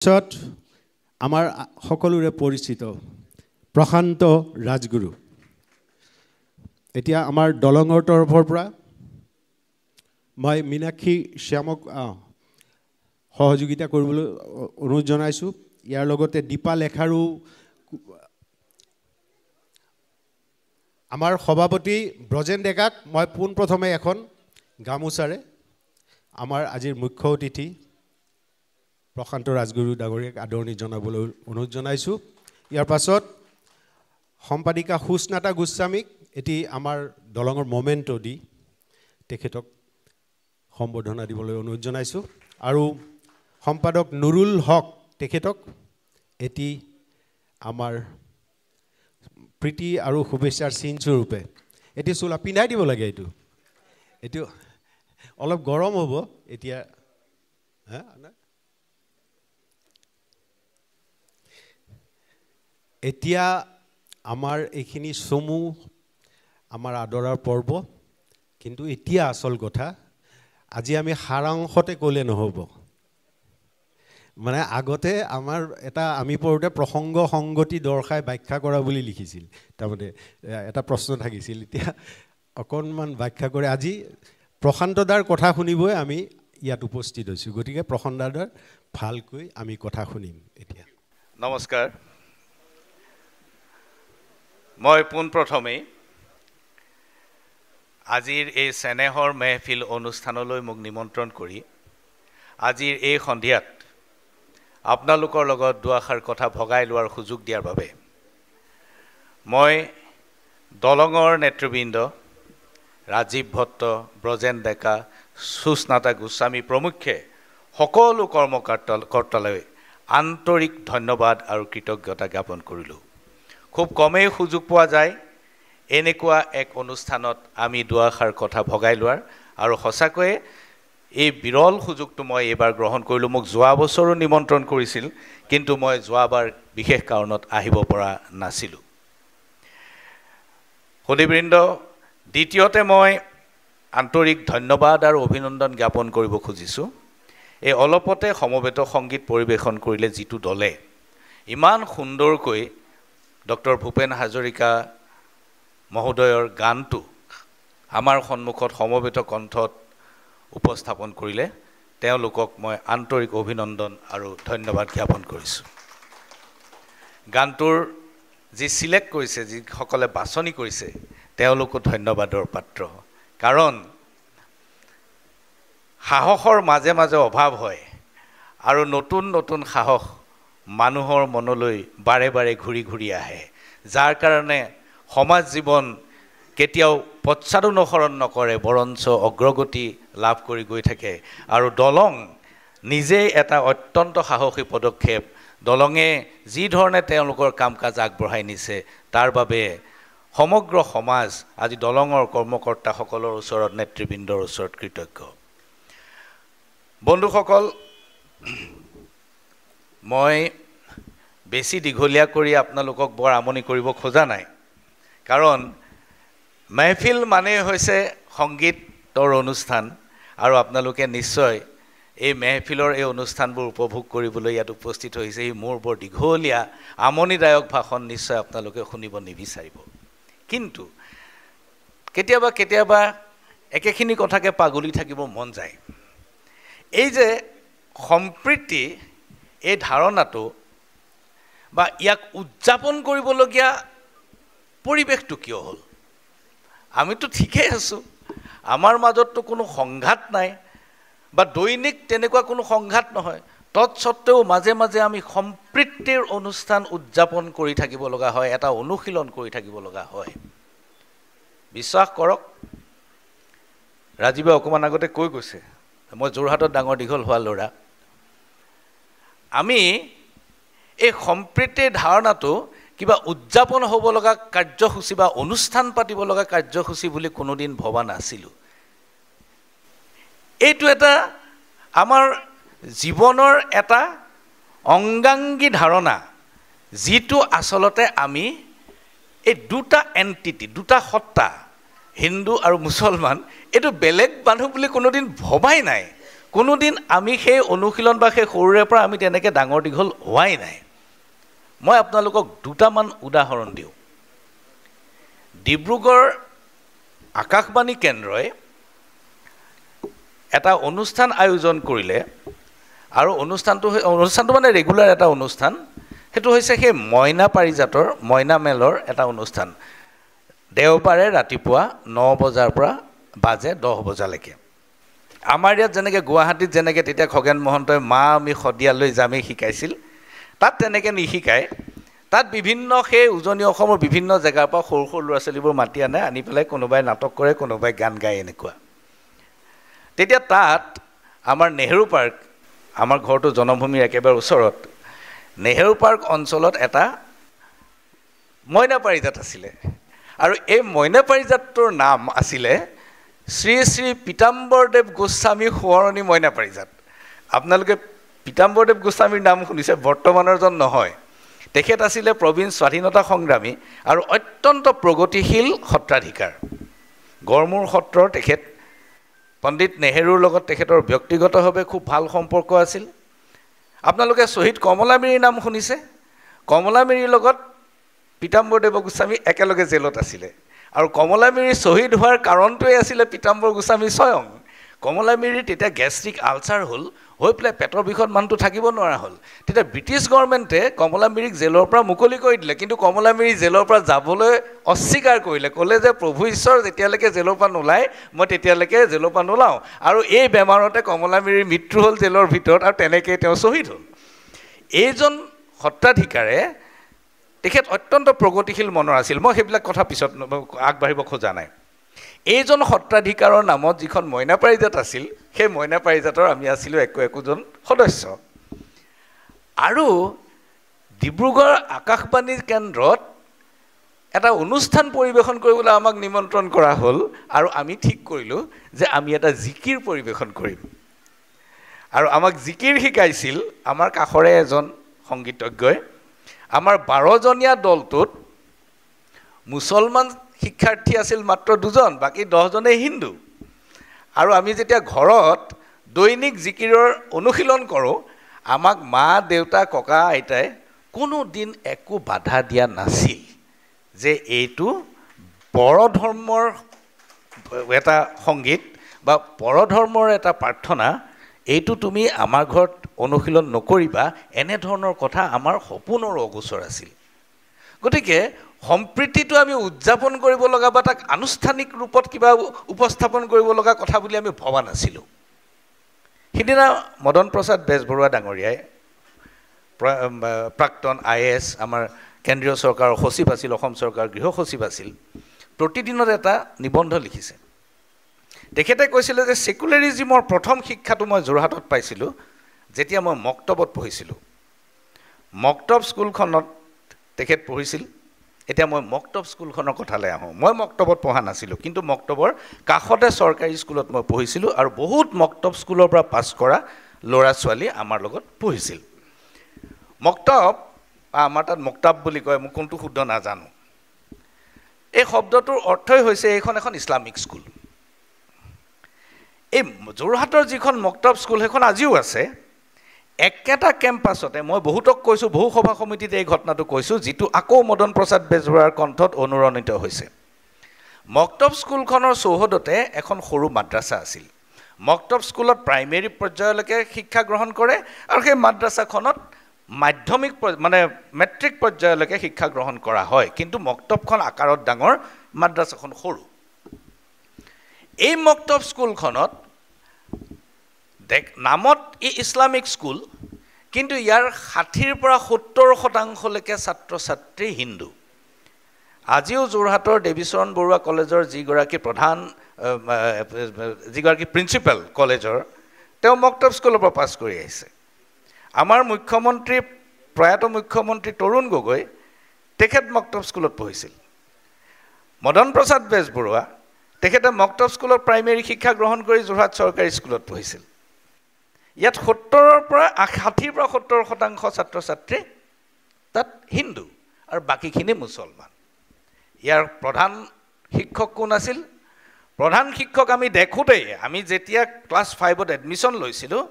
পিছত আমাৰ সকলোৰে পৰিচিত প্ৰশান্ত ৰাজগুৰু এতিয়া আমাৰ দলঙৰ তৰফৰ পৰা মই মীনাক্ষী শ্যামক সহযোগিতা কৰিবলৈ অনুৰোধ জনাইছোঁ ইয়াৰ লগতে দীপা লেখাৰো আমাৰ সভাপতি ব্ৰজেন ডেকাক মই পোনপ্ৰথমে এখন গামোচাৰে আমাৰ আজিৰ মুখ্য অতিথি প্ৰশান্ত ৰাজগুৰু ডাঙৰীয়াক আদৰণি জনাবলৈ অনুৰোধ জনাইছোঁ ইয়াৰ পাছত সম্পাদিকা সুস্নাতা গোস্বামীক এটি আমাৰ দলঙৰ মমেণ্টো দি তেখেতক সম্বৰ্ধনা দিবলৈ অনুৰোধ জনাইছোঁ আৰু সম্পাদক নুৰুল হক তেখেতক এটি আমাৰ প্ৰীতি আৰু শুভেচ্ছাৰ চিনস্বৰূপে এটি চোলা পিন্ধাই দিব লাগে এইটো অলপ গৰম হ'ব এতিয়া এতিয়া আমাৰ এইখিনি চমু আমাৰ আদৰাৰ পৰ্ব কিন্তু এতিয়া আসল কথা আজি আমি সাৰাংশতে ক'লে নহ'ব মানে আগতে আমাৰ এটা আমি পঢ়োতে প্ৰসংগ সংগতি দৰ্শাই ব্যাখ্যা কৰা বুলি লিখিছিল তাৰমানে এটা প্ৰশ্ন থাকিছিল এতিয়া অকণমান ব্যাখ্যা কৰে আজি প্ৰশান্তদাৰ কথা শুনিবই আমি ইয়াত উপস্থিত হৈছোঁ গতিকে প্ৰশান্তদাৰ ভালকৈ আমি কথা শুনিম এতিয়া নমস্কাৰ মই পোনপ্ৰথমেই আজিৰ এই চেনেহৰ মেহফিল অনুষ্ঠানলৈ মোক নিমন্ত্ৰণ কৰি আজিৰ এই সন্ধিয়াত আপোনালোকৰ লগত দুআষাৰ কথা ভগাই লোৱাৰ সুযোগ দিয়াৰ বাবে মই দলঙৰ নেতৃবৃন্দ ৰাজীৱ ভট্ট ব্ৰজেন ডেকা সুস্নাতা গোস্বামী প্ৰমুখ্যে সকলো কৰ্মকৰ্তালৈ আন্তৰিক ধন্যবাদ আৰু কৃতজ্ঞতা জ্ঞাপন কৰিলোঁ খুব কমেই সুযোগ পোৱা যায় এনেকুৱা এক অনুষ্ঠানত আমি দুআষাৰ কথা ভগাই লোৱাৰ আৰু সঁচাকৈয়ে এই বিৰল সুযোগটো মই এইবাৰ গ্ৰহণ কৰিলোঁ মোক যোৱা বছৰো নিমন্ত্ৰণ কৰিছিল কিন্তু মই যোৱাবাৰ বিশেষ কাৰণত আহিব পৰা নাছিলোঁ সুধীবৃন্দ দ্বিতীয়তে মই আন্তৰিক ধন্যবাদ আৰু অভিনন্দন জ্ঞাপন কৰিব খুজিছোঁ এই অলপতে সমবেত সংগীত পৰিৱেশন কৰিলে যিটো দলে ইমান সুন্দৰকৈ ডক্টৰ ভূপেন হাজৰিকা মহোদয়ৰ গানটো আমাৰ সন্মুখত সমবেত কণ্ঠত উপস্থাপন কৰিলে তেওঁলোকক মই আন্তৰিক অভিনন্দন আৰু ধন্যবাদ জ্ঞাপন কৰিছোঁ গানটোৰ যি সিলেক্ট কৰিছে যিসকলে বাছনি কৰিছে তেওঁলোকো ধন্যবাদৰ পাত্ৰ কাৰণ সাহসৰ মাজে মাজে অভাৱ হয় আৰু নতুন নতুন সাহস মানুহৰ মনলৈ বাৰে বাৰে ঘূৰি ঘূৰি আহে যাৰ কাৰণে সমাজ জীৱন কেতিয়াও পশ্চাদনুসৰণ নকৰে বৰঞ্চ অগ্ৰগতি লাভ কৰি গৈ থাকে আৰু দলং নিজেই এটা অত্যন্ত সাহসী পদক্ষেপ দলঙে যি ধৰণে তেওঁলোকৰ কাম কাজ আগবঢ়াই নিছে তাৰ বাবে সমগ্ৰ সমাজ আজি দলঙৰ কৰ্মকৰ্তাসকলৰ ওচৰত নেতৃবৃন্দৰ ওচৰত কৃতজ্ঞ বন্ধুসকল মই বেছি দীঘলীয়া কৰি আপোনালোকক বৰ আমনি কৰিব খোজা নাই কাৰণ মেহফিল মানে হৈছে সংগীতৰ অনুষ্ঠান আৰু আপোনালোকে নিশ্চয় এই মেহফিলৰ এই অনুষ্ঠানবোৰ উপভোগ কৰিবলৈ ইয়াত উপস্থিত হৈছে এই মোৰ বৰ দীঘলীয়া আমনিদায়ক ভাষণ নিশ্চয় আপোনালোকে শুনিব নিবিচাৰিব কিন্তু কেতিয়াবা কেতিয়াবা একেখিনি কথাকে পাগলি থাকিব মন যায় এই যে সম্প্ৰীতি এই ধাৰণাটো বা ইয়াক উদযাপন কৰিবলগীয়া পৰিৱেশটো কিয় হ'ল আমিতো ঠিকেই আছোঁ আমাৰ মাজততো কোনো সংঘাত নাই বা দৈনিক তেনেকুৱা কোনো সংঘাত নহয় তৎসত্ত্বেও মাজে মাজে আমি সম্প্ৰীতিৰ অনুষ্ঠান উদযাপন কৰি থাকিব লগা হয় এটা অনুশীলন কৰি থাকিব লগা হয় বিশ্বাস কৰক ৰাজীৱে অকণমান আগতে কৈ গৈছে মই যোৰহাটত ডাঙৰ দীঘল হোৱা ল'ৰা আমি এই সম্প্ৰীতিৰ ধাৰণাটো কিবা উদযাপন হ'ব লগা কাৰ্যসূচী বা অনুষ্ঠান পাতিব লগা কাৰ্যসূচী বুলি কোনোদিন ভবা নাছিলোঁ এইটো এটা আমাৰ জীৱনৰ এটা অংগাংগী ধাৰণা যিটো আচলতে আমি এই দুটা এণ্টিটি দুটা সত্তা হিন্দু আৰু মুছলমান এইটো বেলেগ মানুহ বুলি কোনোদিন ভবাই নাই কোনোদিন আমি সেই অনুশীলন বা সেই সৰুৰে পৰা আমি তেনেকৈ ডাঙৰ দীঘল হোৱাই নাই। মই আপোনালোকক দুটামান উদাহৰণ দিওঁ। ডিব্ৰুগড় আকাশবাণী কেন্দ্ৰই এটা অনুষ্ঠান আয়োজন কৰিলে, আৰু অনুষ্ঠানটো মানে ৰেগুলাৰ এটা অনুষ্ঠান। সেইটো হৈছে সেই মইনা পাৰিজাতৰ মইনা মেলৰ এটা অনুষ্ঠান। দেওবাৰে ৰাতিপুৱা 9 বজাৰ পৰা বাজে 10 বজালৈকে। আমাৰ ইয়াত যেনেকৈ গুৱাহাটীত যেনেকৈ তেতিয়া খগেন মহন্তই মা আমি শদিয়ালৈ যামেই শিকাইছিল, তাত তেনেকৈ নিশিকায়। তাত বিভিন্ন সেই উজনি অসমৰ বিভিন্ন জেগাৰ পৰা সৰু সৰু ল'ৰা ছোৱালীবোৰ মাতি আনি পেলাই কোনোবাই নাটক কৰে, কোনোবাই গান গায়, এনেকুৱা। তেতিয়া তাত আমাৰ নেহেৰু পাৰ্ক, আমাৰ ঘৰটো জনমভূমিৰ একেবাৰে ওচৰত, নেহেৰু পাৰ্ক অঞ্চলত এটা মইনা পাৰিজাত আছিলে। আৰু এই মইনা পাৰিজাতটোৰ নাম আছিলে শ্ৰী শ্ৰী পীতাম্বৰদেৱ গোস্বামী সোঁৱৰণী মইনা পাৰিজাত। আপোনালোকে পীতাম্বৰদেৱ গোস্বামীৰ নাম শুনিছে, বৰ্তমানৰজন নহয়। তেখেত আছিলে প্ৰবীণ স্বাধীনতা সংগ্ৰামী আৰু অত্যন্ত প্ৰগতিশীল সত্ৰাধিকাৰ। গড়মূৰ সত্ৰৰ তেখেত পণ্ডিত নেহেৰুৰ লগত তেখেতৰ ব্যক্তিগতভাৱে খুব ভাল সম্পৰ্ক আছিল। আপোনালোকে শ্বহীদ কমলামিৰিৰ নাম শুনিছে? কমলামিৰিৰ লগত পীতাম্বৰদেৱ গোস্বামী একেলগে জেলত আছিলে। আৰু কমলামিৰি শ্বহীদ হোৱাৰ কাৰণটোৱে আছিলে পীতাম্বৰ গোস্বামী স্বয়ং। কমলামিৰিৰ তেতিয়া গেষ্ট্ৰিক আলচাৰ হ'ল, হৈ পেলাই পেটৰ বিষত মানুহটো থাকিব নোৱাৰা হ'ল। তেতিয়া ব্ৰিটিছ গভৰ্ণমেণ্টে কমলামিৰিক জেলৰ পৰা মুকলি কৰি দিলে, কিন্তু কমলামিৰি জেলৰ পৰা যাবলৈ অস্বীকাৰ কৰিলে। ক'লে যে প্ৰভু ঈশ্বৰ যেতিয়ালৈকে জেলৰ পৰা নোলায় মই তেতিয়ালৈকে জেলৰ পৰা নোলাওঁ। আৰু এই বেমাৰতে কমলামিৰিৰ মৃত্যু হ'ল জেলৰ ভিতৰত, আৰু তেনেকৈ তেওঁ শ্বহীদ হ'ল। এইজন সত্ৰাধিকাৰে তেখেত অত্যন্ত প্ৰগতিশীল মনৰ আছিল। মই সেইবিলাক কথা পিছত আগবাঢ়িব খোজা নাই। এইজন সত্ৰাধিকাৰৰ নামত যিখন মইনা পাৰিজাত আছিল, সেই মইনা পাৰিজাতৰ আমি আছিলোঁ একোজন সদস্য। আৰু ডিব্ৰুগড় আকাশবাণী কেন্দ্ৰত এটা অনুষ্ঠান পৰিৱেশন কৰিবলৈ আমাক নিমন্ত্ৰণ কৰা হ'ল, আৰু আমি ঠিক কৰিলোঁ যে আমি এটা জিকিৰ পৰিৱেশন কৰিম। আৰু আমাক জিকিৰ শিকাইছিল আমাৰ কাষৰে এজন সংগীতজ্ঞই। আমাৰ 12জনীয়া দলটোত মুছলমান শিক্ষাৰ্থী আছিল মাত্ৰ 2জন, বাকী 10জনেই হিন্দু। আৰু আমি যেতিয়া ঘৰত দৈনিক জিকিৰৰ অনুশীলন কৰোঁ, আমাক মা দেউতা ককা আইতাই কোনো দিন একো বাধা দিয়া নাছিল যে এইটো পৰধৰ্মৰ এটা সংগীত বা পৰধৰ্মৰ এটা প্ৰাৰ্থনা, এইটো তুমি আমাৰ ঘৰত অনুশীলন নকৰিবা, এনেধৰণৰ কথা আমাৰ সপোনৰ অগোচৰ আছিল। গতিকে সম্প্ৰীতিটো আমি উদযাপন কৰিব লগা বা তাক আনুষ্ঠানিক ৰূপত কিবা উপস্থাপন কৰিব লগা কথা বুলি আমি ভবা নাছিলোঁ। সিদিনা মদন প্ৰসাদ বেজবৰুৱা ডাঙৰীয়াই, প্ৰাক্তন IAS, আমাৰ কেন্দ্ৰীয় চৰকাৰৰ সচিব আছিল, অসম চৰকাৰৰ গৃহ সচিব আছিল, প্ৰতিদিনত এটা নিবন্ধ লিখিছে। তেখেতে কৈছিলে যে ছেকুলাৰিজিমৰ প্ৰথম শিক্ষাটো মই যোৰহাটত পাইছিলোঁ যেতিয়া মই মক্তবত পঢ়িছিলোঁ। মক্তব স্কুলখনত তেখেত পঢ়িছিল। এতিয়া মই মক্তব স্কুলখনৰ কথালৈ আহোঁ। মই মক্তবত পঢ়া নাছিলোঁ, কিন্তু মক্তবৰ কাষতে চৰকাৰী স্কুলত মই পঢ়িছিলোঁ, আৰু বহুত মক্তব স্কুলৰ পৰা পাছ কৰা ল'ৰা ছোৱালী আমাৰ লগত পঢ়িছিল। মক্তব, আমাৰ তাত মক্তাব বুলি কয়, মোক কোনটো শুদ্ধ নাজানো। এই শব্দটোৰ অৰ্থই হৈছে এইখন এখন ইছলামিক স্কুল। এই যোৰহাটৰ যিখন মক্তব স্কুল সেইখন আজিও আছে। একেটা কেম্পাছতে মই বহুতক কৈছোঁ, বহু সভা সমিতিত এই ঘটনাটো কৈছোঁ, যিটো আকৌ মদন প্ৰসাদ বেজবৰুৱাৰ কণ্ঠত অনুৰণিত হৈছে। মক্তব স্কুলখনৰ চৌহদতে এখন সৰু মাদ্ৰাছা আছিল। মক্তব স্কুলত প্ৰাইমেৰী পৰ্যায়লৈকে শিক্ষা গ্ৰহণ কৰে, আৰু সেই মাদ্ৰাছাখনত মাধ্যমিক মানে মেট্ৰিক পৰ্যায়লৈকে শিক্ষা গ্ৰহণ কৰা হয়, কিন্তু মক্তবখন আকাৰত ডাঙৰ, মাদ্ৰাছাখন সৰু। এই মক্তব স্কুলখনত নামত ইছলামিক স্কুল, কিন্তু ইয়াৰ 60ৰ পৰা 70% ছাত্ৰ ছাত্ৰী হিন্দু। আজিও যোৰহাটৰ দেৱীচৰণ বৰুৱা কলেজৰ যিগৰাকী প্ৰিন্সিপাল কলেজৰ, তেওঁ মক্তব স্কুলৰ পৰা পাছ কৰি আহিছে। আমাৰ মুখ্যমন্ত্ৰী, প্ৰয়াত মুখ্যমন্ত্ৰী তৰুণ গগৈ, তেখেত মক্তব স্কুলত পঢ়িছিল। মদন প্ৰসাদ বেজবৰুৱা, তেখেতে মক্তব স্কুলত প্ৰাইমেৰী শিক্ষা গ্ৰহণ কৰি যোৰহাট চৰকাৰী স্কুলত পঢ়িছিল। ইয়াত 60ৰ পৰা 70% ছাত্ৰ ছাত্ৰী তাত হিন্দু, আৰু বাকীখিনি মুছলমান। ইয়াৰ প্ৰধান শিক্ষক কোন আছিল? প্ৰধান শিক্ষক আমি দেখোঁতেই আমি যেতিয়া ক্লাছ 5ত এডমিশ্যন লৈছিলোঁ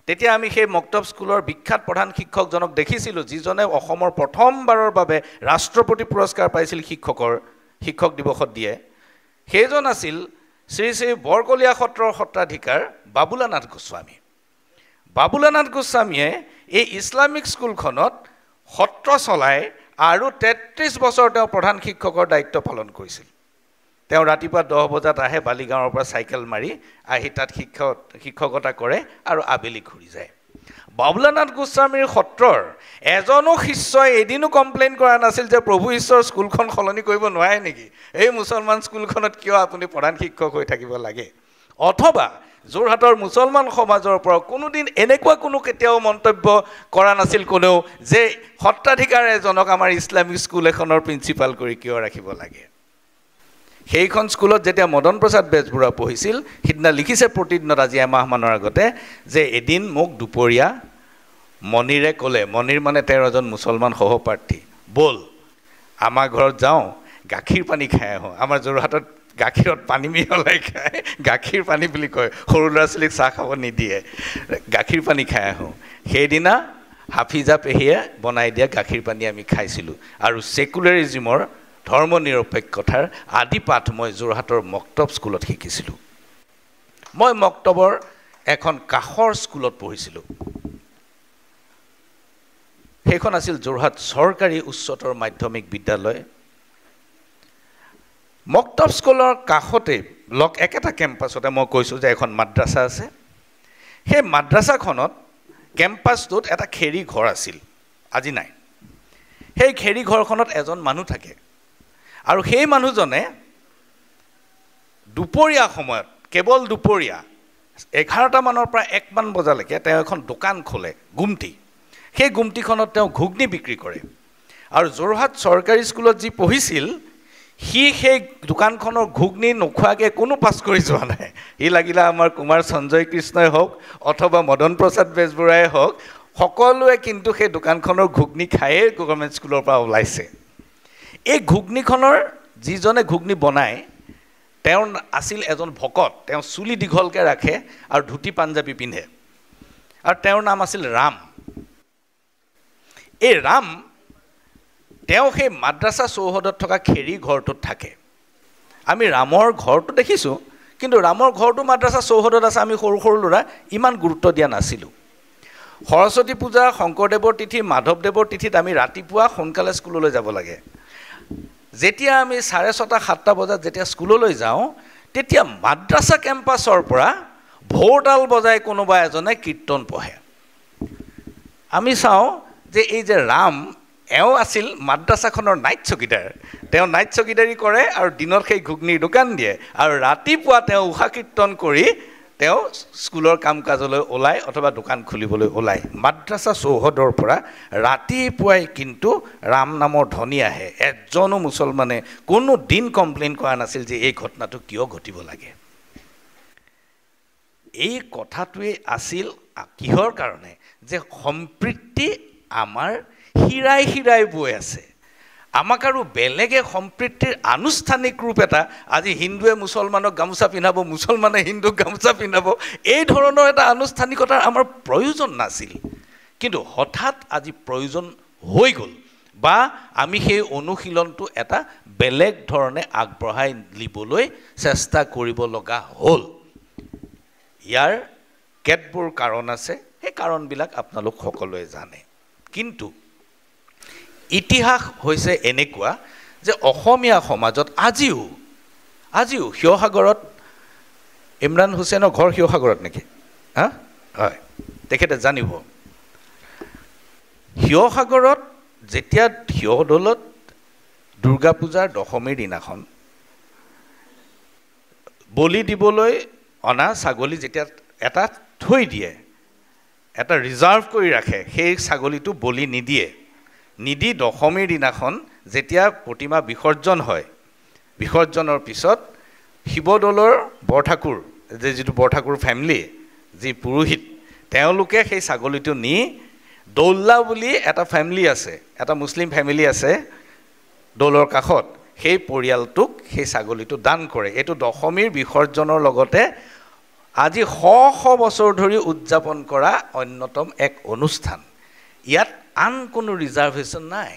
তেতিয়া আমি সেই মক্তব স্কুলৰ বিখ্যাত প্ৰধান শিক্ষকজনক দেখিছিলোঁ যিজনে অসমৰ প্ৰথমবাৰৰ বাবে ৰাষ্ট্ৰপতি পুৰস্কাৰ পাইছিল শিক্ষক দিৱসত দিয়ে সেইজন আছিল শ্ৰী শ্ৰী বৰকলীয়া সত্ৰৰ সত্ৰাধিকাৰ বাবুলানাথ গোস্বামী বাবুলানাথ গোস্বামীয়ে এই ইছলামিক স্কুলখনত সত্ৰ চলাই আৰু 33 বছৰ তেওঁ প্ৰধান শিক্ষকৰ দায়িত্ব পালন কৰিছিল তেওঁ ৰাতিপুৱা 10 বজাত আহে বালিগাঁৱৰ পৰা চাইকেল মাৰি আহি তাত শিক্ষকতা কৰে আৰু আবেলি ঘূৰি যায় বাবুলানাথ গোস্বামীৰ সত্ৰৰ এজনো শিষ্যই এদিনো কমপ্লেইন কৰা নাছিল যে প্ৰভু ঈশ্বৰৰ স্কুলখন সলনি কৰিব নোৱাৰে নেকি এই মুছলমান স্কুলখনত কিয় আপুনি প্ৰধান শিক্ষক হৈ থাকিব লাগে অথবা যোৰহাটৰ মুছলমান সমাজৰ পৰা কোনোদিন এনেকুৱা কোনো কেতিয়াও মন্তব্য কৰা নাছিল কোনেও যে সত্ৰাধিকাৰ এজনক আমাৰ ইছলামিক স্কুল এখনৰ প্ৰিন্সিপাল কৰি কিয় ৰাখিব লাগে সেইখন স্কুলত যেতিয়া মদন প্ৰসাদ বেজবৰুৱা পঢ়িছিল সিদিনা লিখিছে প্ৰতিদিনত আজি এমাহমানৰ আগতে যে এদিন মোক দুপৰীয়া মণিৰে ক'লে মণিৰ মানে 13জন মুছলমান সহপাঠী বল আমাৰ ঘৰত যাওঁ গাখীৰ পানী খাই আহোঁ আমাৰ যোৰহাটত গাখীৰত পানী মিহলাই খায় গাখীৰ পানী বুলি কয় সৰু ল'ৰা ছোৱালীক চাহ খাব নিদিয়ে গাখীৰ পানী খাই আহোঁ সেইদিনা হাফিজা পেহীয়ে বনাই দিয়া গাখীৰ পানী আমি খাইছিলোঁ আৰু ছেকুলাৰিজিমৰ ধৰ্ম নিৰপেক্ষতাৰ আদি পাঠ মই যোৰহাটৰ মক্তব স্কুলত শিকিছিলোঁ মই মক্তবৰ এখন কাষৰ স্কুলত পঢ়িছিলোঁ সেইখন আছিল যোৰহাট চৰকাৰী উচ্চতৰ মাধ্যমিক বিদ্যালয় মক্তব স্কুলৰ কাষতে একেটা কেম্পাছতে মই কৈছোঁ যে এখন মাদ্ৰাছা আছে সেই মাদ্ৰাছাখনত কেম্পাছটোত এটা খেৰী ঘৰ আছিল আজি নাই সেই খেৰী ঘৰখনত এজন মানুহ থাকে আৰু সেই মানুহজনে দুপৰীয়া সময়ত কেৱল দুপৰীয়া 11টা মানৰ পৰা 1 মান বজালৈকে তেওঁ এখন দোকান খোলে গুমটি সেই গুমটিখনত তেওঁ ঘুগনি বিক্ৰী কৰে আৰু যোৰহাট চৰকাৰী স্কুলত যি পঢ়িছিল সেই দোকানখনৰ ঘুগনি নোখোৱাকৈ কোনো পাছ কৰি যোৱা নাই সি লাগিলে আমাৰ কুমাৰ সঞ্জয় কৃষ্ণই হওক অথবা মদন প্ৰসাদ বেজবৰুৱাই হওক সকলোৱে কিন্তু সেই দোকানখনৰ ঘুগনি খায়েই গভৰ্ণমেণ্ট স্কুলৰ পৰা ওলাইছে এই ঘুগনিখনৰ যিজনে ঘুগনি বনায় তেওঁ আছিল এজন ভকত তেওঁ চুলি দীঘলকৈ ৰাখে আৰু ধুতি পাঞ্জাবী পিন্ধে আৰু তেওঁৰ নাম আছিল ৰাম এই ৰাম তেওঁ সেই মাদ্ৰাছা চৌহদত থকা খেৰী ঘৰটোত থাকে আমি ৰামৰ ঘৰটো দেখিছোঁ কিন্তু ৰামৰ ঘৰটো মাদ্ৰাছা চৌহদত আছে আমি সৰু সৰু ল'ৰা ইমান গুৰুত্ব দিয়া নাছিলোঁ সৰস্বতী পূজা শংকৰদেৱৰ তিথি মাধৱদেৱৰ তিথিত আমি ৰাতিপুৱা সোনকালে স্কুললৈ যাব লাগে যেতিয়া আমি 6:30-7টা বজাত যেতিয়া স্কুললৈ যাওঁ তেতিয়া মাদ্ৰাছা কেম্পাছৰ পৰা ভোৰতাল বজাই কোনোবা এজনে কীৰ্তন পঢ়ে আমি চাওঁ যে এই যে ৰাম এওঁ আছিল মাদ্ৰাছাখনৰ নাইট চকীদাৰ তেওঁ নাইট চকীদাৰী কৰে আৰু দিনত সেই ঘুগনিৰ দোকান দিয়ে আৰু ৰাতিপুৱা তেওঁ উষা কীৰ্তন কৰি তেওঁ স্কুলৰ কাম কাজলৈ ওলায় অথবা দোকান খুলিবলৈ ওলায় মাদ্ৰাছা চৌহদৰ পৰা ৰাতিপুৱাই কিন্তু ৰাম নামৰ ধ্বনি আহে এজনো মুছলমানে কোনো দিন কমপ্লেইন কৰা নাছিল যে এই ঘটনাটো কিয় ঘটিব লাগে এই কথাটোৱে আছিল কিহৰ কাৰণে যে সম্প্ৰীতি আমাৰ হিৰাই হিৰাই বৈ আছে আমাক আৰু বেলেগে সম্প্ৰীতিৰ আনুষ্ঠানিক ৰূপ এটা আজি হিন্দুৱে মুছলমানক গামোচা পিন্ধাব মুছলমানে হিন্দুক গামোচা পিন্ধাব এই ধৰণৰ এটা আনুষ্ঠানিকতাৰ আমাৰ প্ৰয়োজন নাছিল কিন্তু হঠাৎ আজি প্ৰয়োজন হৈ গ'ল বা আমি সেই অনুশীলনটো এটা বেলেগ ধৰণে আগবঢ়াই নিবলৈ চেষ্টা কৰিব লগা হ'ল ইয়াৰ কেতবোৰ কাৰণ আছে সেই কাৰণবিলাক আপোনালোক সকলোৱে জানে কিন্তু ইতিহাস হৈছে এনেকুৱা যে অসমীয়া সমাজত আজিও শিৱসাগৰত ইমৰান হুছেইনৰ ঘৰ শিৱসাগৰত নেকি হয় তেখেতে জানিব শিৱসাগৰত যেতিয়া শিৱদৌলত দুৰ্গা পূজাৰ দশমীৰ দিনাখন বলি দিবলৈ অনা ছাগলী যেতিয়া এটা থৈ দিয়ে এটা ৰিজাৰ্ভ কৰি ৰাখে সেই ছাগলীটো বলি নিদি দশমীৰ দিনাখন যেতিয়া প্ৰতিমা বিসৰ্জন হয় বিসৰ্জনৰ পিছত শিৱদৌলৰ বৰঠাকুৰ যিটো বৰঠাকুৰ ফেমিলি যি পুৰোহিত তেওঁলোকে সেই ছাগলীটো নি দৌল্লা বুলি এটা ফেমিলি আছে এটা মুছলিম ফেমিলি আছে দৌলৰ কাষত সেই পৰিয়ালটোক সেই ছাগলীটো দান কৰে। এইটো দশমীৰ বিসৰ্জনৰ লগতে আজি শ শ বছৰ ধৰি উদযাপন কৰা অন্যতম এক অনুষ্ঠান। ইয়াত আন কোনো ৰিজাৰ্ভেশ্যন নাই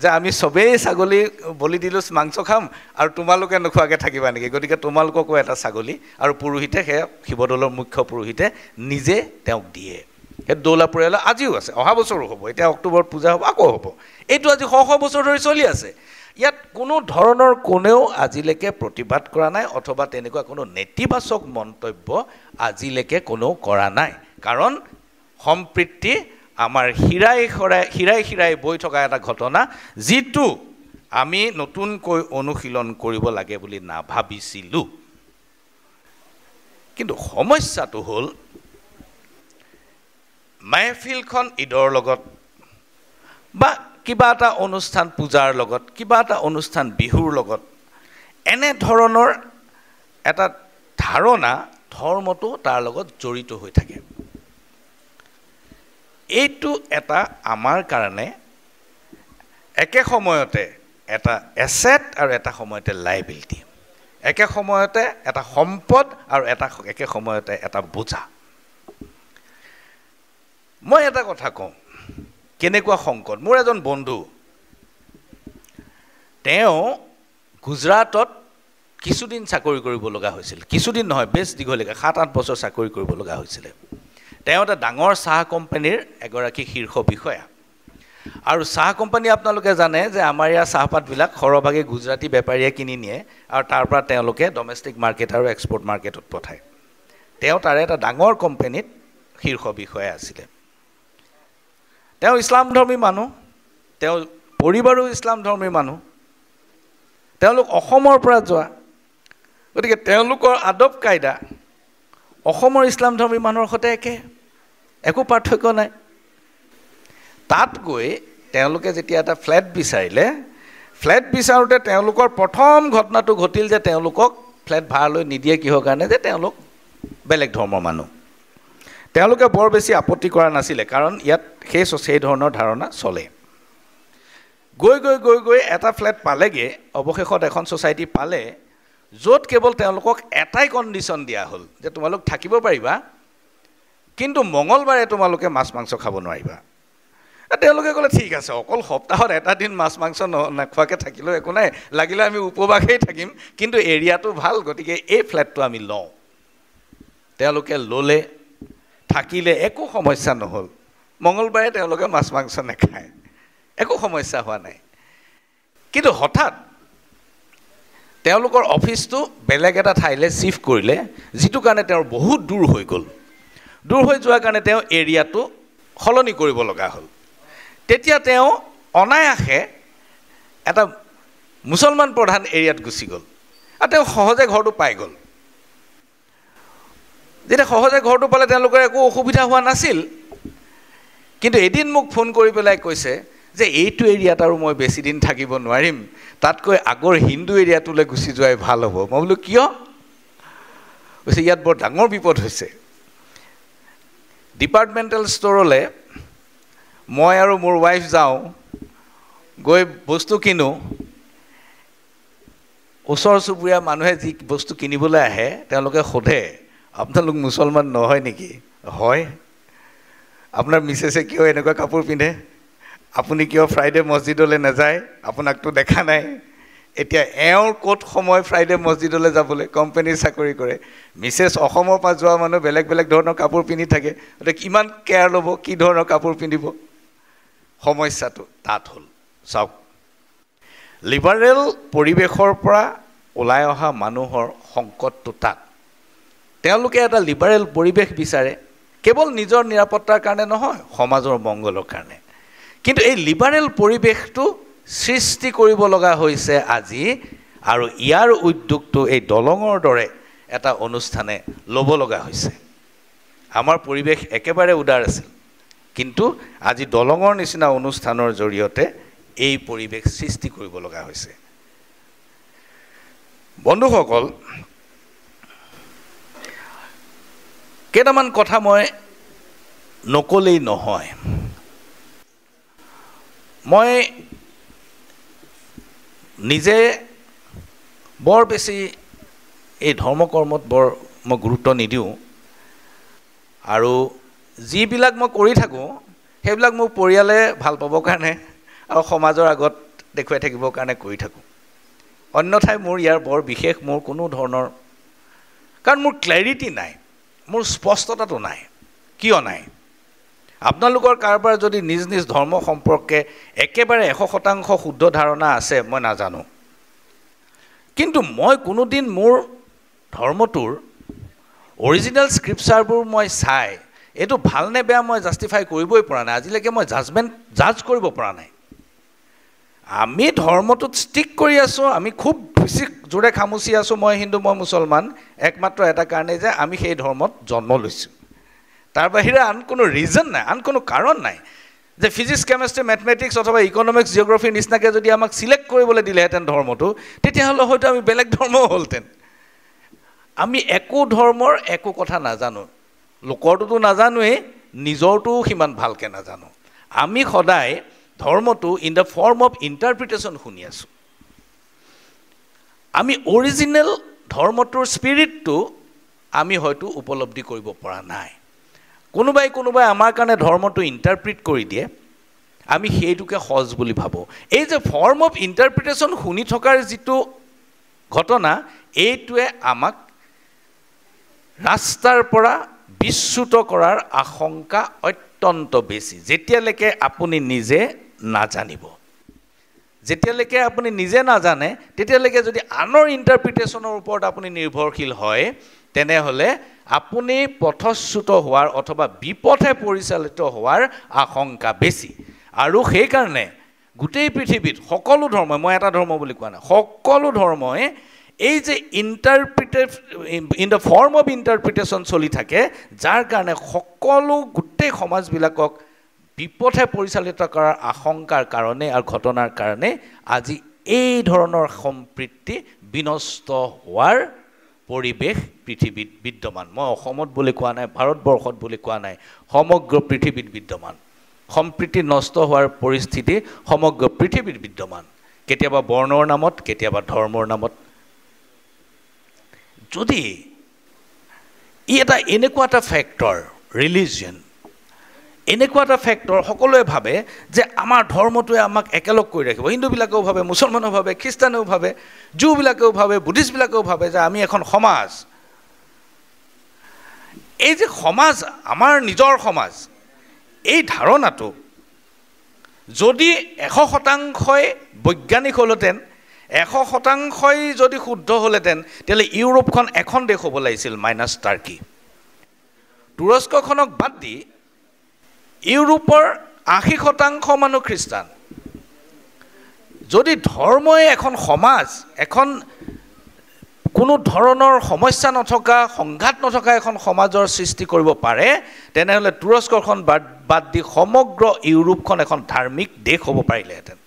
যে আমি চবেই ছাগলী বলি দিলোঁ মাংস খাম আৰু তোমালোকে নোখোৱাকৈ থাকিবা নেকি। গতিকে তোমালোককো এটা ছাগলী, আৰু পুৰোহিতে সেয়া শিৱদৌলৰ মুখ্য পুৰোহিতে নিজে তেওঁক দিয়ে। সেই দৌলা পৰিয়ালৰ আজিও আছে, অহা বছৰো হ'ব, এতিয়া অক্টোবৰত পূজা হ'ব, আকৌ হ'ব। এইটো আজি শ শ বছৰ ধৰি চলি আছে। ইয়াত কোনো ধৰণৰ কোনেও আজিলৈকে প্ৰতিবাদ কৰা নাই অথবা তেনেকুৱা কোনো নেতিবাচক মন্তব্য আজিলৈকে কোনেও কৰা নাই। কাৰণ সম্প্ৰীতি আমাৰ শিৰাই শিৰাই বৈ থকা এটা ঘটনা, যিটো আমি নতুনকৈ অনুশীলন কৰিব লাগে বুলি নাভাবিছিলোঁ। কিন্তু সমস্যাটো হ'ল মেহফিলখন ঈদৰ লগত বা কিবা এটা অনুষ্ঠান পূজাৰ লগত, কিবা এটা অনুষ্ঠান বিহুৰ লগত এনেধৰণৰ এটা ধাৰণা ধৰ্মটো তাৰ লগত জড়িত হৈ থাকে। এইটো এটা আমাৰ কাৰণে একে সময়তে এটা এছেট আৰু এটা সময়তে লাইবিলিটি, একে সময়তে এটা সম্পদ আৰু একে সময়তে এটা বোজা। মই এটা কথা কওঁ, কেনেকুৱা সংকট। মোৰ এজন বন্ধু, তেওঁ গুজৰাটত কিছুদিন চাকৰি কৰিব লগা হৈছিল, কিছুদিন নহয় বেছ দীঘলীয়াকৈ 7-8 বছৰ চাকৰি কৰিব লগা হৈছিলে। তেওঁ এটা ডাঙৰ চাহ কোম্পানীৰ এগৰাকী শীৰ্ষ বিষয়া। আৰু চাহ কোম্পানী আপোনালোকে জানে যে আমাৰ ইয়াৰ চাহপাতবিলাক সৰহভাগে গুজৰাটী বেপাৰীয়ে কিনি নিয়ে আৰু তাৰ পৰা তেওঁলোকে ডমেষ্টিক মাৰ্কেট আৰু এক্সপৰ্ট মাৰ্কেটত পঠায়। তেওঁ তাৰে এটা ডাঙৰ কোম্পানীত শীৰ্ষ বিষয়া আছিলে। তেওঁ ইছলামধৰ্মী মানুহ, তেওঁৰ পৰিবাৰো ইছলামধৰ্মী মানুহ। তেওঁলোক অসমৰ পৰা যোৱা, গতিকে তেওঁলোকৰ আদব কায়দা অসমৰ ইছলামধৰ্মী মানুহৰ সৈতে একে, একো পাৰ্থক্য নাই। তাত গৈ তেওঁলোকে যেতিয়া এটা ফ্লেট বিচাৰিলে, ফ্লেট বিচাৰোঁতে তেওঁলোকৰ প্ৰথম ঘটনাটো ঘটিল যে তেওঁলোকক ফ্লেট ভাড়ালৈ নিদিয়ে। কিহৰ কাৰণে? যে তেওঁলোক বেলেগ ধৰ্মৰ মানুহ। তেওঁলোকে বৰ বেছি আপত্তি কৰা নাছিলে, কাৰণ ইয়াত সেই ধৰণৰ ধাৰণা চলে। গৈ গৈ গৈ গৈ এটা ফ্লেট পালেগৈ, অৱশেষত এখন ছ'চাইটি পালে য'ত কেৱল তেওঁলোকক এটাই কণ্ডিশ্যন দিয়া হ'ল যে তোমালোক থাকিব পাৰিবা, কিন্তু মঙলবাৰে তোমালোকে মাছ মাংস খাব নোৱাৰিবা। তেওঁলোকে ক'লে ঠিক আছে, অকল সপ্তাহত এটা দিন মাছ মাংস নোখোৱাকৈ থাকিলেও একো নাই, লাগিলে আমি উপবাসেই থাকিম, কিন্তু এৰিয়াটো ভাল, গতিকে এই ফ্লেটটো আমি লওঁ। তেওঁলোকে ল'লে, থাকিলে, একো সমস্যা নহ'ল। মঙলবাৰে তেওঁলোকে মাছ মাংস নাখায়, একো সমস্যা হোৱা নাই। কিন্তু হঠাৎ তেওঁলোকৰ অফিচটো বেলেগ এটা ঠাইলৈ শ্বিফ্ট কৰিলে, যিটো কাৰণে তেওঁৰ বহুত দূৰ হৈ গ'ল। দূৰ হৈ যোৱাৰ কাৰণে তেওঁ এৰিয়াটো সলনি কৰিব লগা হ'ল। তেতিয়া তেওঁ অনায়াসে এটা মুছলমান প্ৰধান এৰিয়াত গুচি গ'ল আৰু তেওঁ সহজে ঘৰটো পাই গ'ল। যেতিয়া সহজে ঘৰটো পালে তেওঁলোকৰ একো অসুবিধা হোৱা নাছিল। কিন্তু এদিন মোক ফোন কৰি পেলাই কৈছে যে এইটো এৰিয়াত আৰু মই বেছি দিন থাকিব নোৱাৰিম, তাতকৈ আগৰ হিন্দু এৰিয়াটোলৈ গুচি যোৱাই ভাল হ'ব। মই বোলো কিয়? কৈছে ইয়াত বৰ ডাঙৰ বিপদ হৈছে। ডিপাৰ্টমেণ্টেল ষ্ট'ৰলৈ মই আৰু মোৰ ৱাইফ যাওঁ, গৈ বস্তু কিনো। ওচৰ চুবুৰীয়া মানুহে যি বস্তু কিনিবলৈ আহে তেওঁলোকে সোধে আপোনালোক মুছলমান নহয় নেকি? হয়। আপোনাৰ মিছেছে কিয় এনেকুৱা কাপোৰ পিন্ধে? আপুনি কিয় ফ্ৰাইডে মছজিদলৈ নাযায়? আপোনাকতো দেখা নাই। এতিয়া এওঁৰ ক'ত সময় ফ্ৰাইডে মছজিদলৈ যাবলৈ? কোম্পানীৰ চাকৰি কৰে। মিছেছ অসমৰ পৰা যোৱা মানুহ বেলেগ বেলেগ ধৰণৰ কাপোৰ পিন্ধি থাকে, গতিকে কিমান কেয়াৰ ল'ব, কি ধৰণৰ কাপোৰ পিন্ধিব? সমস্যাটো তাত হ'ল। চাওক, লিবাৰেল পৰিৱেশৰ পৰা ওলাই অহা মানুহৰ সংকটটো তাত। তেওঁলোকে এটা লিবাৰেল পৰিৱেশ বিচাৰে, কেৱল নিজৰ নিৰাপত্তাৰ কাৰণে নহয়, সমাজৰ মংগলৰ কাৰণে। কিন্তু এই লিবাৰেল পৰিৱেশটো সৃষ্টি কৰিব লগা হৈছে আজি, আৰু ইয়াৰ উদ্যোগটো এই দলঙৰ দৰে এটা অনুষ্ঠানে ল'ব লগা হৈছে। আমাৰ পৰিৱেশ একেবাৰে উদাৰ আছিল, কিন্তু আজি দলঙৰ নিচিনা অনুষ্ঠানৰ জৰিয়তে এই পৰিৱেশ সৃষ্টি কৰিব লগা হৈছে। বন্ধুসকল, কেইটামান কথা মই নকলেই নহয়। মই নিজে বৰ বেছি এই ধৰ্ম কৰ্মত বৰ মই গুৰুত্ব নিদিওঁ আৰু যিবিলাক মই কৰি থাকোঁ সেইবিলাক মোৰ পৰিয়ালে ভাল পাবৰ কাৰণে আৰু সমাজৰ আগত দেখুৱাই থাকিবৰ কাৰণে কৰি থাকোঁ অন্যথাই মোৰ ইয়াৰ বৰ বিশেষ মোৰ কোনো ধৰণৰ কাৰণ মোৰ ক্লেৰিটি নাই মোৰ স্পষ্টতাটো নাই কিয় নাই আপোনালোকৰ কাৰোবাৰ যদি নিজ নিজ ধৰ্ম সম্পৰ্কে একেবাৰে 100% শুদ্ধ ধাৰণা আছে মই নাজানো কিন্তু মই কোনোদিন মোৰ ধৰ্মটোৰ অৰিজিনেল স্ক্ৰিপচাৰবোৰ মই চাই এইটো ভাল নে বেয়া মই জাষ্টিফাই কৰিবই পৰা নাই আজিলৈকে মই জাজ কৰিব পৰা নাই আমি ধৰ্মটোত ষ্টিক কৰি আছোঁ আমি খুব বেছি জোৰে খামুচি আছোঁ মই হিন্দু মই মুছলমান একমাত্ৰ এটা কাৰণে যে আমি সেই ধৰ্মত জন্ম লৈছোঁ তাৰ বাহিৰে আন কোনো ৰিজন নাই আন কোনো কাৰণ নাই যে ফিজিক্স কেমেষ্ট্ৰি মেথমেটিক্স অথবা ইকনমিক্স জিঅ'গ্ৰাফি নিচিনাকৈ যদি আমাক চিলেক্ট কৰিবলৈ দিলেহেঁতেন ধৰ্মটো তেতিয়াহ'লে হয়তো আমি বেলেগ ধৰ্ম হ'লহেঁতেন আমি একো ধৰ্মৰ একো কথা নাজানো লোকৰটোতো নাজানোৱেই নিজৰটোও সিমান ভালকৈ নাজানো আমি সদায় ধৰ্মটো in the form of interpretation শুনি আছোঁ আমি অৰিজিনেল ধৰ্মটোৰ স্পিৰিটটো আমি হয়তো উপলব্ধি কৰিব পৰা নাই কোনোবাই আমাৰ কাৰণে ধৰ্মটো ইণ্টাৰপ্ৰিট কৰি দিয়ে আমি সেইটোকে সহজ বুলি ভাবোঁ এই যে ফৰ্ম অফ ইণ্টাৰপ্ৰিটেশ্যন শুনি থকাৰ যিটো ঘটনা এইটোৱে আমাক ৰাস্তাৰ পৰা বিচ্যুত কৰাৰ আশংকা অত্যন্ত বেছি যেতিয়ালৈকে আপুনি নিজে নাজানিব যেতিয়ালৈকে আপুনি নিজে নাজানে তেতিয়ালৈকে যদি আনৰ ইণ্টাৰপ্ৰিটেশ্যনৰ ওপৰত আপুনি নিৰ্ভৰশীল হয় তেনেহ'লে আপুনি পথচ্যুত হোৱাৰ অথবা বিপথে পৰিচালিত হোৱাৰ আশংকা বেছি আৰু সেইকাৰণে গোটেই পৃথিৱীত সকলো ধৰ্মই মই এটা ধৰ্ম বুলি কোৱা নাই সকলো ধৰ্মই এই যে in the form of interpretation চলি থাকে যাৰ কাৰণে সকলো গোটেই সমাজবিলাকক বিপথে পৰিচালিত কৰাৰ আশংকাৰ কাৰণে আৰু ঘটনাৰ কাৰণে আজি এই ধৰণৰ সম্প্ৰীতি বিনষ্ট হোৱাৰ পৰিৱেশ পৃথিৱীত বিদ্যমান মই অসমত বুলি কোৱা নাই ভাৰতবৰ্ষত বুলি কোৱা নাই সমগ্ৰ পৃথিৱীত বিদ্যমান সম্প্ৰীতি নষ্ট হোৱাৰ পৰিস্থিতি সমগ্ৰ পৃথিৱীত বিদ্যমান কেতিয়াবা বৰ্ণৰ নামত কেতিয়াবা ধৰ্মৰ নামত যদি ই এটা এনেকুৱা এটা ফেক্টৰ ৰিলিজিয়ন এনেকুৱা এটা ফেক্টৰ সকলোৱে ভাবে যে আমাৰ ধৰ্মটোৱে আমাক একেলগ কৰি ৰাখিব হিন্দুবিলাকেও ভাবে মুছলমানেও ভাবে খ্ৰীষ্টানেও ভাবে জুবিলাকেও ভাবে বুদ্ধিষ্টবিলাকেও ভাবে যে আমি এখন সমাজ এই যে সমাজ আমাৰ নিজৰ সমাজ এই ধাৰণাটো যদি 100% বৈজ্ঞানিক হ'লহেঁতেন 100% যদি শুদ্ধ হ'লহেঁতেন তেতিয়াহ'লে ইউৰোপখন এখন দেশ হ'ব লাগিছিল মাইনাছ টাৰ্কি তুৰস্কখনক বাদ দি ইউৰোপৰ 80% মানুহ খ্ৰীষ্টান যদি ধৰ্মই এখন সমাজ এখন কোনো ধৰণৰ সমস্যা নথকা সংঘাত নথকা এখন সমাজৰ সৃষ্টি কৰিব পাৰে তেনেহ'লে তুৰস্কখন বাদ দি সমগ্ৰ ইউৰোপখন এখন ধাৰ্মিক দেশ হ'ব পাৰিলেহেঁতেন